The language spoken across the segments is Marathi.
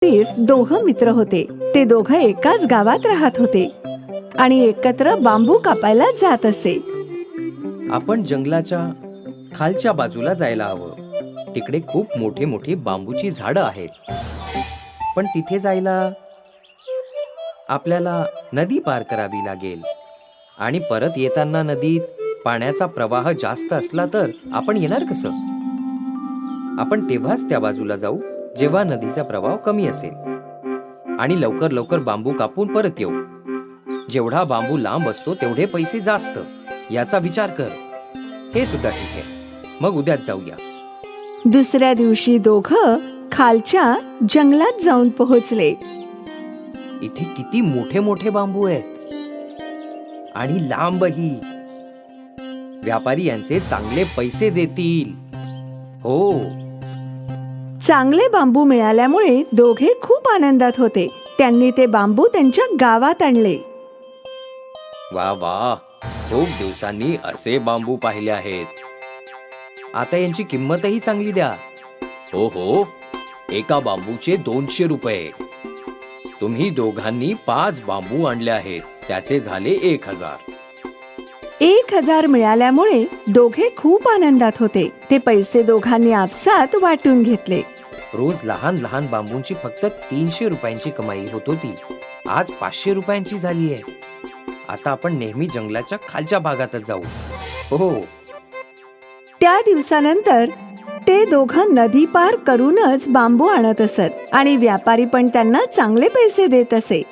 आसिफ दोघं मित्र होते. ते दोघं एकाच गावात राहत होते आणि एकत्र बांबू कापायला जात असे. आपण जंगलाच्या खालच्या बाजूला जायला हवं. तिकडे खूप मोठी मोठी बांबूची झाडं आहेत. पण तिथे जायला आपल्याला नदी पार करावी लागेल आणि परत येताना नदीत पाण्याचा प्रवाह जास्त असला तर आपण येणार कसं? आपण तेव्हाच त्या बाजूला जाऊ जेव्हा नदीचा प्रवाह कमी असेल आणि लवकर लवकर बांबू कापून परत येऊ. जेवढा बांबू लांब असतो तेवढे पैसे जास्त, याचा विचार कर. हे सुद्धा ठीक आहे, मग उद्याच जाऊया. दुसऱ्या दिवशी दोघं खालच्या जंगलात जाऊन पोहोचले. इथे किती मोठे मोठे बांबू आहेत आणि लांबही. व्यापारी यांचे चांगले पैसे देतील. हो, चांगले बांबू मिळाल्यामुळे दोघे खूप आनंदात होते. त्यांनी ते बांबू त्यांच्या गावात आणले. वा वा, खूप दिवसांनी असे बांबू पाहिले आहेत. आता यांची किंमतही चांगली द्या. हो हो, एका बांबूचे 200 रुपये. तुम्ही दोघांनी 5 बांबू आणले आहेत, त्याचे झाले 1000. 1000 मिळाल्यामुळे दोघे खूप आनंदात होते. ते पैसे दोघांनी आपसात वाटून घेतले. रोज लहान लहान बांबूंची फक्त 300 रुपयांची कमाई होत होती. आज 500 रुपयांची झाली आहे. आता आपण नेहमी जंगलाच्या खालच्या भागातच जाऊ. हो. त्या दिवसानंतर ते दोघं नदी पार करूनच बांबू आणत असत आणि व्यापारी पण त्यांना चांगले पैसे देत असे.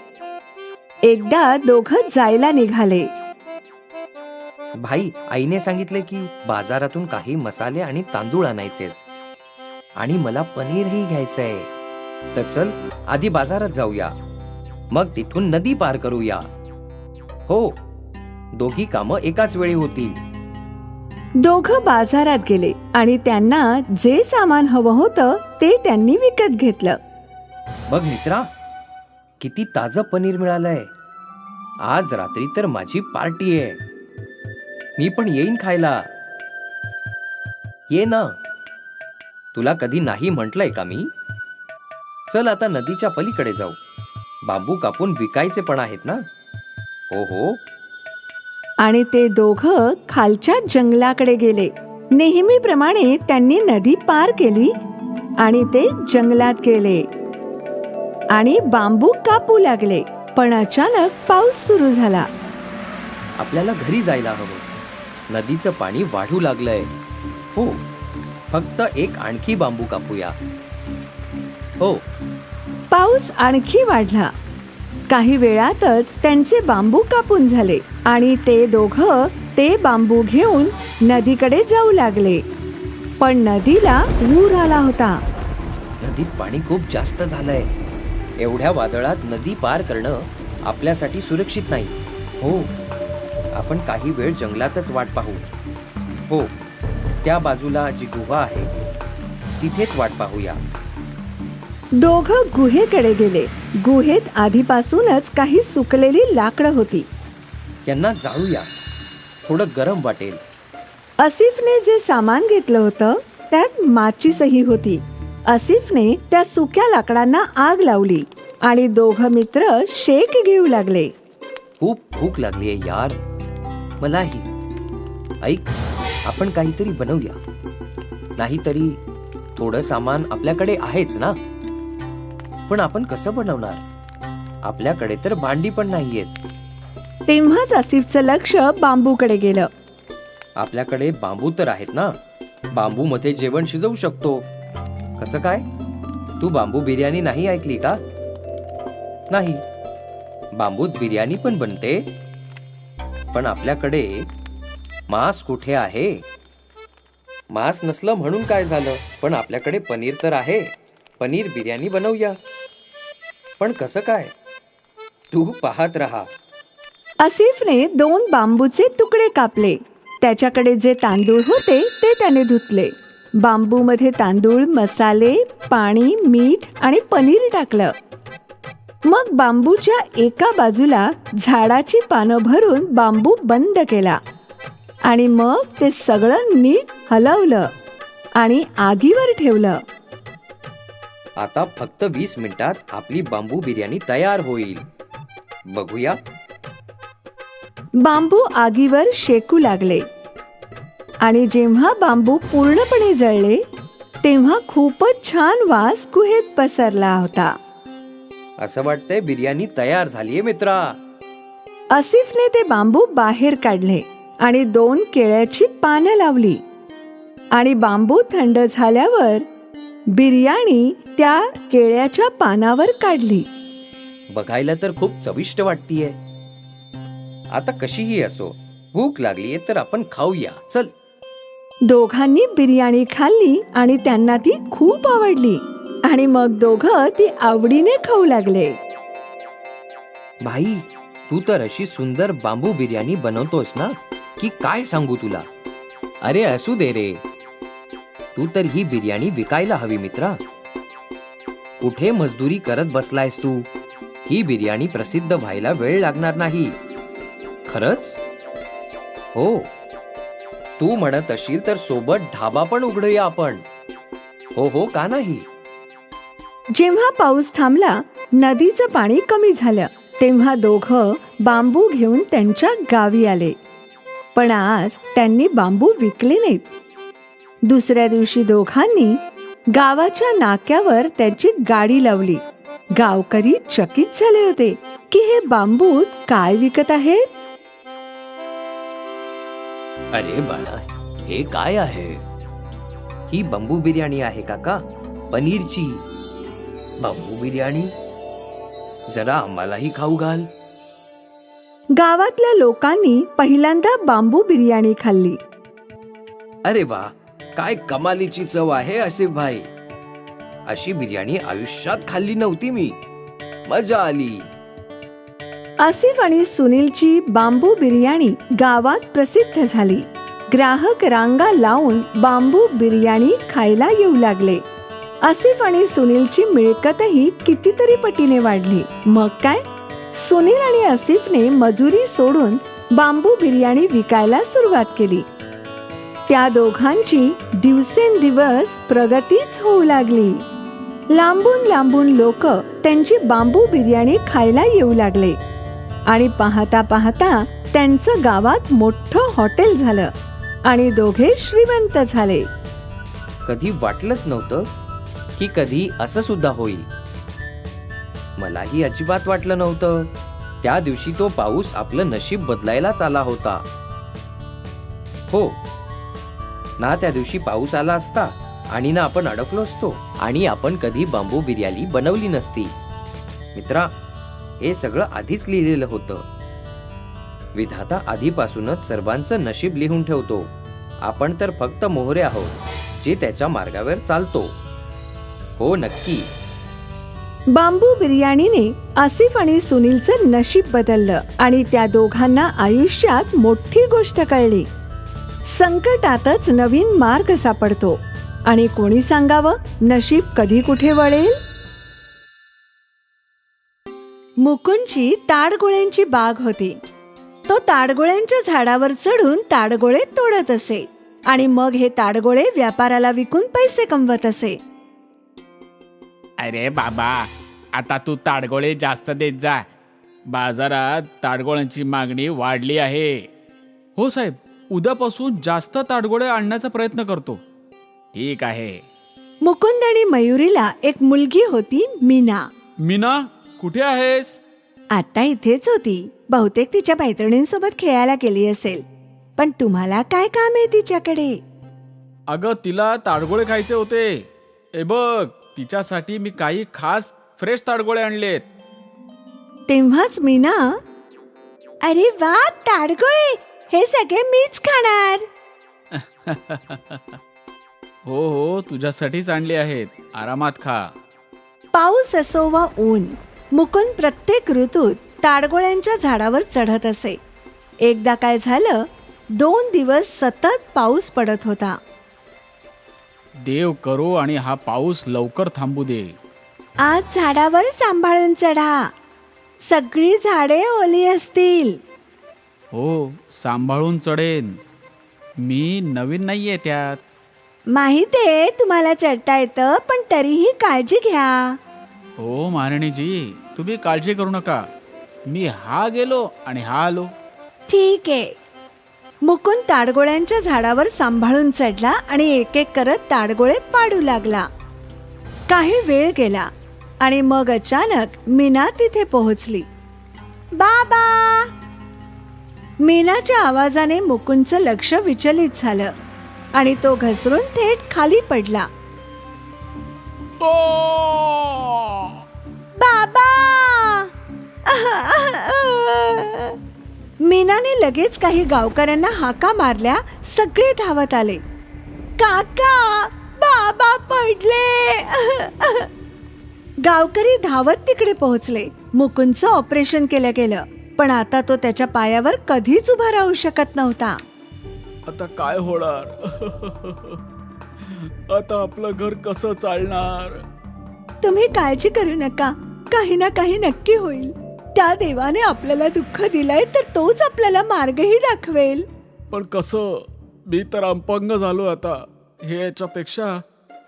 एकदा दोघं जायला निघाले. भाई, आईने सांगितले की बाजारातून काही मसाले आणि तांदूळ आणायचे आणि मला पनीरही घ्यायचंय. तर चल, आधी बाजारात जाऊया, मग तिथून नदी पार करूया. हो, दोघी कामं एकाच वेळी होतील. दोघं बाजारात गेले आणि त्यांना जे सामान हवं होतं ते त्यांनी विकत घेतलं. बघ मित्रा, किती ताजं पनीर मिळालंय. आज रात्री तर माझी पार्टी आहे. मी पण येईन खायला. ये ना. तुला कधी नाही म्हटलंय का मी? चल आता नदीच्या पलीकडे जाऊ. बांबू कापून विकायचे पण आहेत ना. हो हो. आणि ते दोघं खालच्या जंगलाकडे गेले. नेहमीप्रमाणे त्यांनी नदी पार केली आणि ते जंगलात गेले आणि बांबू कापू लागले. पण अचानक पाऊस सुरू झाला. आपल्याला घरी जायला हवं. नदीचं पाणी वाढू लागलंय. हो, फक्त एक आणखी बांबू कापूया. हो. पाऊस आणखी वाढला. काही वेळातच त्यांचे बांबू कापून झाले आणि ते दोघं ते बांबू घेऊन नदीकडे जाऊ लागले. पण नदीला पूर आला होता. नदीत पाणी खूप जास्त झालंय. एवढ्या वादळात नदी पार करणं आपल्यासाठी सुरक्षित नाही. हो, आपण काही वेळ जंगलातच वाट पाहू. हो, त्या बाजूला जी गुहा आहे तिथेच वाट पाहूया. दोघं गुहेकडे गेले. गुहेत आधीपासूनच काही सुकलेली लाकडं होती. यांना जाळूया, थोडं गरम वाटेल. आसिफने जे सामान घेतलं होतं त्यात माचीसही होती. आसिफने त्या सुक्या लाकडांना आग लावली आणि दोघं मित्र शेक घेऊ लागले. खूप भूक लागलीये यार. मलाही. ऐक, आपण काहीतरी बनवूया. नाहीतरी थोडं सामान आपल्याकडे आहेच ना. पण आपण कसं बनवणार? आपल्याकडे तर भांडी पण नाहीयेत. तेव्हाच आसिफचं लक्ष बांबूकडे गेलं. आपल्याकडे बांबू तर आहेत ना. बांबू मध्ये जेवण शिजवू शकतो. कसं काय? तू बांबू बिर्याणी नाही ऐकली का? नाही, बांबूत बिर्याणी पण बनते. पण आपल्याकडे मांस कुठे आहे? मांस नसलं म्हणून काय झालं, पण आपल्याकडे पनीर तर आहे. पनीर बिर्याणी बनवूया. पण कसं काय? तू पाहत राहा. आसिफने 2 बांबूचे तुकडे कापले. त्याच्याकडे जे तांदूळ होते ते त्याने धुतले. बांबूमध्ये तांदूळ, मसाले, पाणी, मीठ आणि पनीर टाकलं. मग बांबूच्या एका बाजूला झाडाची पानं भरून बांबू बंद केला आणि मग ते सगळं नीट हलवलं आणि आगीवर ठेवलं. आता फक्त 20 मिनिटात आपली बांबू बिर्याणी तयार होईल. बघूया. बांबू आगीवर शेकू लागले आणि जेव्हा बांबू पूर्णपणे जळले तेव्हा खूपच छान वास गुहेत पसरला होता. असं वाटतंय बिर्याणी तयार झालीये मित्रा. आसिफने ते बांबू बाहेर काढले आणि 2 केळ्याची पानं लावली आणि बांबू थंड झाल्यावर बिर्याणी त्या केळ्याच्या पानावर काढली. बघायला तर खूप चविष्ट वाटतीये. आता कशीही असो, भूक लागलीये तर आपण खाऊया. चल. दोघांनी बिर्याणी खाल्ली आणि त्यांना ती खूप आवडली आणि मग दोघं ती आवडीने खाऊ लागले. भाई, तू तर अशी सुंदर बांबू बिर्याणी बनवतोस ना की काय सांगू तुला. अरे असू दे रे, तू तर ही बिर्याणी विकायला हवी मित्रा. कुठे मजदुरी करत बसलायस तू. ही बिर्याणी प्रसिद्ध व्हायला वेळ लागणार नाही. खरंच? हो. तू म्हणत असशील तर सोबत ढाबा पण उघडूया आपण. हो हो, का नाही. जेव्हा पाऊस थांबला, नदीचं पाणी कमी झालं तेव्हा दोघं बांबू घेऊन त्यांच्या गावी आले. पण आज त्यांनी बांबू विकले नाहीत. दुसऱ्या दिवशी दोघांनी गावाच्या नाक्यावर त्याची गाडी लावली. गावकरी चकित झाले होते की हे बांबू काय विकत आहेत. अरे बाळा, हे काय आहे. ही बांबू बिर्याणी आहे काका, पनीरची. बांबू बिर्याणी, जरा आम्हालाही खाऊ घाल. गावातल्या लोकांनी पहिल्यांदा बांबू बिर्याणी खाल्ली. अरे वा, काय कमालीची चव आहे आसिफ भाई. अशी बिर्याणी आयुष्यात खाल्ली नव्हती मी. मजा आली. आसिफ आणि सुनीलची बांबू बिर्याणी गावात प्रसिद्ध झाली. ग्राहक रांगा लावून बांबू बिर्याणी खायला येऊ लागले. आसिफ आणि सुनीलची मिळकतही कितीतरी पटीने वाढली. मग काय, सुनील आणि आसिफने मजुरी सोडून बांबू बिर्याणी विकायला सुरुवात केली. त्या दोघांची दिवसेंदिवस प्रगतीच होऊ लागली. लांबून लांबून लोक त्यांची बांबू बिर्याणी खायला येऊ लागले आणि पाहता पाहता त्यांचं गावात मोठं हॉटेल झालं आणि दोघे श्रीमंत झाले. कधी वाटलंच नव्हतं की कधी असं सुद्धा होईल. मलाही अजिबात वाटलं नव्हतं. त्या दिवशी तो पाऊस आपलं नशीब बदलायलाच आला होता. हो ना, त्या दिवशी पाऊस आला असता आणि ना आपण अडकलो असतो आणि आपण कधी बांबू बिर्याणी बनवली नसती. मित्रा, हे सगळं आधीच लिहिलेलं होतं. विधाता आधीपासूनच सर्वांचं नशीब लिहून ठेवतो. आपण तर फक्त मोहरे आहोत जे त्याच्या मार्गावर चालतो. हो नक्की. बांबू बिर्याणीने आसिफ आणि सुनीलचं नशीब बदललं आणि त्या दोघांना आयुष्यात मोठी गोष्ट कळली. संकटातच नवीन मार्ग सापडतो आणि कोणी सांगावं नशीब कधी कुठे वळेल. मुकुंदची ताडगोळ्यांची बाग होती. तो ताडगोळ्यांच्या झाडावर चढून ताडगोळे तोडत असे आणि मग हे ताडगोळे व्यापाराला विकून पैसे कमवत असे. अरे बाबा, आता तू ताडगोळे जास्त देत जा. बाजारात ताडगोळ्यांची मागणी वाढली आहे. हो साहेब, उद्यापासून जास्त ताडगोळे आणण्याचा प्रयत्न करतो. ठीक आहे. मुकुंद आणि मयुरीला एक मुलगी होती, मीना. मीना, कुठे आहेस? आता इथेच होती. बहुतेक तिच्या मैत्रिणींसोबत खेळायला गेली असेल. पण तुम्हाला काय काम आहे तिच्याकडे? अगं, तिला ताडगोळे खायचे होते. ए बघ, तिच्यासाठी मी काही खास फ्रेश ताडगोळे आणलेत. तेव्हाच मीना, अरे वा, ताडगोळे, हे सगळे मीच खाणार. हो हो, तुझ्यासाठीच आणले आहेत. आरामात खा. पाऊस असो वा ऊन, मुकुंद प्रत्येक ऋतूत ताडगोळ्यांच्या झाडावर चढत असे. एकदा काय झालं, 2 दिवस सतत पाऊस पडत होता. देव करो आणि हा पाऊस लवकर थांबू दे. आज झाडावर सांभाळून चढा. सगळी झाडे ओली असतील. हो, सांभाळून चढेन. मी नवीन नाहीये त्यात. माहितीये तुम्हाला चढता येतं, पण तरीही काळजी घ्या. हो मारणीजी, तुम्ही काळजी करू नका. मी हा गेलो आणि हा आलो. ठीक आहे. मुकुंद ताडगोळ्यांच्या झाडावर सांभाळून चढला आणि एक एक करत ताडगोळे पाडू लागला. काही वेळ गेला आणि मग अचानक मीना तिथे पोहोचली. बाबा! मीनाच्या आवाजाने मुकुंदचं लक्ष विचलित झालं आणि तो घसरून थेट खाली पडला. बाबा! मीनाने लगेच काही गावकऱ्यांना हाका मारल्या. सगळे धावत आले. काका, बाबा पडले. गावकरी धावत तिकडे पोहोचले. मुकुंदचं ऑपरेशन केलं गेलं, पण आता तो त्याच्या पायावर कधीच उभा राहू शकत नव्हता. आता काय होणार? आता आपलं घर कसं चालणार? तुम्ही काळजी करू नका, काही ना काही नक्की होईल. त्या देवाने आपल्याला दुःख दिलंय तर तोच आपल्याला मार्गही दाखवेल. पण कसं? मी तर अपंग झालो आता. हे याच्यापेक्षा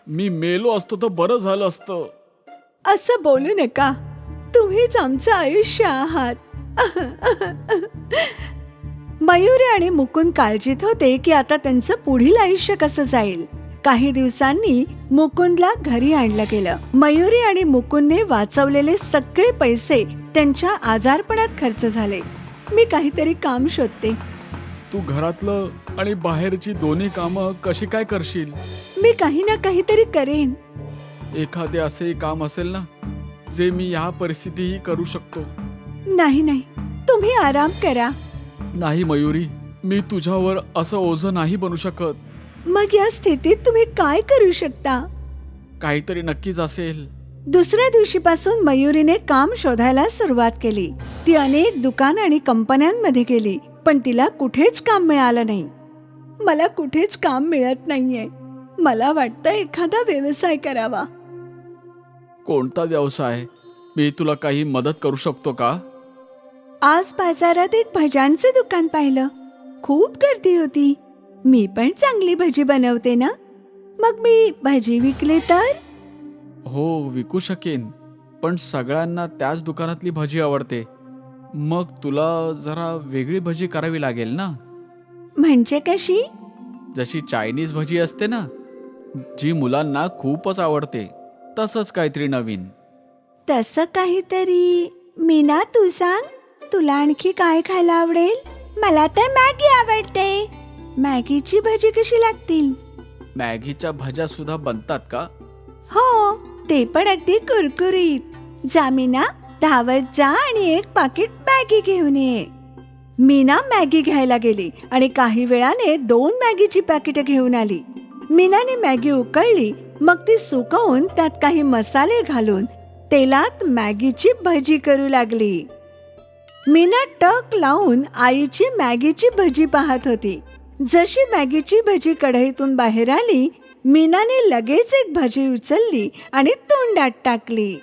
मी मेलो असतो तर बरं झालं असतं. असं बोलू नका, तुम्हीच आमचं आयुष्य आहात. मयुरी आणि मुकुंद काळजीत होते की आता त्यांचं पुढील आयुष्य कसं जाईल. काही दिवसांनी मुकुंदला घरी आणलं गेलं. मयुरी आणि मुकुंदने वाचवलेले सगळे पैसे त्यांच्या आजारपणात खर्च झाले. मी काहीतरी काम शोधते. तू घरातलं आणि बाहेरची दोन्ही कामं कशी काय करशील? मी काही ना काहीतरी करेन. एखादे असे काम असेल ना जे मी या परिस्थितीही करू शकतो. नाही नाही, तुम्ही आराम करा. नाही मयुरी, मी तुझ्यावर असं ओझं नाही बनू शकत. मग या स्थितीत तुम्ही काय करू शकता? काहीतरी नक्कीच असेल. दुसऱ्या दिवशीपासून मयुरीने काम शोधायला सुरुवात केली. ती अनेक दुकान आणि कंपन्यांमध्ये गेली, पण तिला कुठेच काम मिळालं नाही. मला कुठेच काम मिळत नाहीये. मला वाटतं एखादा व्यवसाय करावा. कोणता व्यवसाय? मी तुला काही मदत करू शकतो का? आज बाजारात एक भज्यांचं दुकान पाहिलं. खूप गर्दी होती. मी पण चांगली भजी बनवते ना, मग मी भजी विकली तर? हो, विकू शकेन, पण सगळ्यांना त्याच दुकानातली भजी आवडते. मग तुला जरा वेगळी भजी करावी लागेल ना. म्हणजे कशी? जशी चायनीज भजी असते ना, जी मुलांना खूपच आवडते, तसंच काहीतरी नवीन. तसं काहीतरी. मीना, तू सांग, तुला आणखी काय खायला आवडेल? मला तर मॅगी आवडते. मॅगीची भजी कशी लागतील? मॅगीच्या भज्या सुद्धा बनतात का? हो, ते पण अगदी कुरकुरीत. जा मीना, धावत जा आणि एक पाकिट मॅगी घेऊन ये. मीना मॅगी घ्यायला गेली आणि काही वेळाने 2 मॅगीची पॅकेट घेऊन आली. मीनाने मॅगी उकळली, मग ती सुकवून त्यात काही मसाले घालून तेलात मॅगीची भजी करू लागली. मीना टक लावून आईची मॅगीची भजी पाहत होती. जशी मॅगीची भजी कढईतून बाहेर आली, मीनाने लगेच एक भजी उचलली आणि तोंडात टाकली.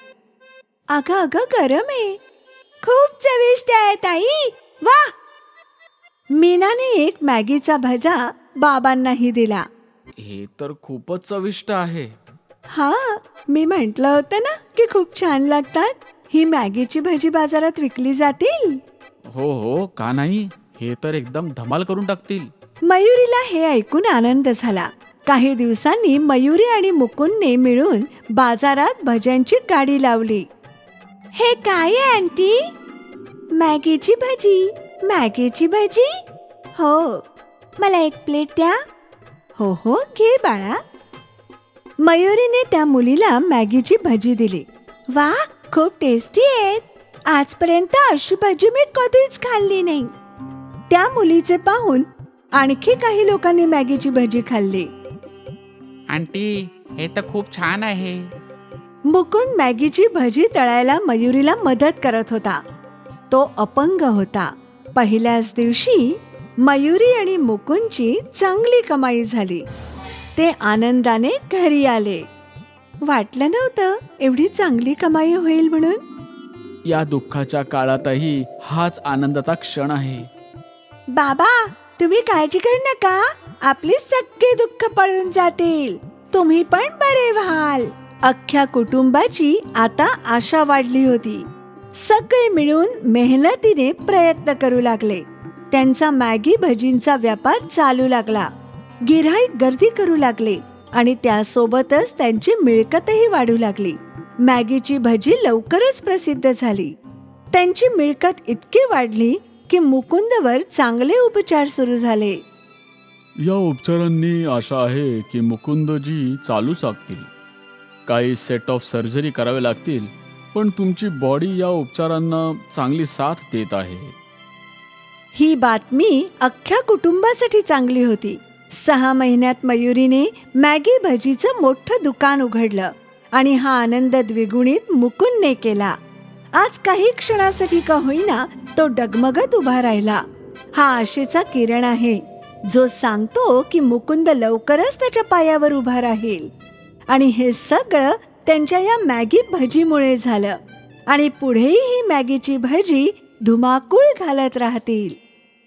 अगं अगं, गरम आहे. खूप चविष्ट आहे ताई, वा. मीनाने एक मॅगीचा भजा बाबांनाही दिला. हे तर खूपच चविष्ट आहे. हा, मी म्हंटल होतं ना की खूप छान लागतात. ही मॅगीची भजी बाजारात विकली जातील. हो हो, का नाही? हे तर एकदम धमाल करून टाकतील. मयुरीला हे ऐकून आनंद झाला. काही दिवसांनी मयुरी आणि मुकुंदने मिळून बाजारात भज्यांची गाडी लावली. हे काय आहे आंटी? मॅगीची भजी. मॅगीची भजी? हो, मला एक प्लेट द्या. हो हो, घे बाळा. मयुरीने त्या मुलीला मॅगीची भजी दिली. वा, खूप टेस्टी आहेत. आजपर्यंत अशी भजी मी कधीच खाल्ली नाही. त्या मुलीचे पाहून आणखी काही लोकांनी मॅगीची भजी खाल्ली. आंटी, हे तर खूप छान आहे. मुकुंद मॅगीची भजी तळायला मयुरीला मदत करत होता. तो अपंग होता. पहिल्याच दिवशी मयुरी आणि मुकुंदची चांगली कमाई झाली. ते आनंदाने घरी आले. वाटलं नव्हतं एवढी चांगली कमाई होईल म्हणून. या दुःखाच्या काळातही हाच आनंदाचा क्षण आहे. बाबा, तुम्ही काळजी करू नका. आपली सगळी दुःख पळून जातील, तुम्ही पण बरे व्हाल. अख्ख्या कुटुंबाची आता आशा वाढली होती. सगळे मिळून मेहनतीने प्रयत्न करू लागले. त्यांचा मॅगी भजींचा व्यापार चालू लागला. गिऱ्हाईक गर्दी करू लागले आणि त्यासोबतच त्यांची मिळकतही वाढू लागली. मॅगीची भजी लवकरच प्रसिद्ध झाली. त्यांची मिळकत इतकी वाढली की मुकुंदवर चांगले उपचार सुरू झाले. या उपचारांनी आशा आहे की मुकुंदजी चालू शकतील. काही सेट ऑफ सर्जरी करावे लागतील, पण तुमची बॉडी या उपचारांना चांगली साथ देत आहे. ही बातमी अख्ख्या कुटुंबासाठी चांगली होती. 6 महिन्यात मयुरीने मॅगी भजीचं मोठं दुकान उघडलं आणि हा आनंद द्विगुणित मुकुंदने केला. आज काही क्षणासाठी का होईना तो डगमगत उभा राहिला. हा आशेचा किरण आहे, जो सांगतो की मुकुंद लवकरच त्याच्या पायावर उभा राहील. आणि हे सगळं त्यांच्या या मॅगी भजीमुळे झालं. आणि पुढेही ही मॅगीची भजी धुमाकूळ घालत राहतील.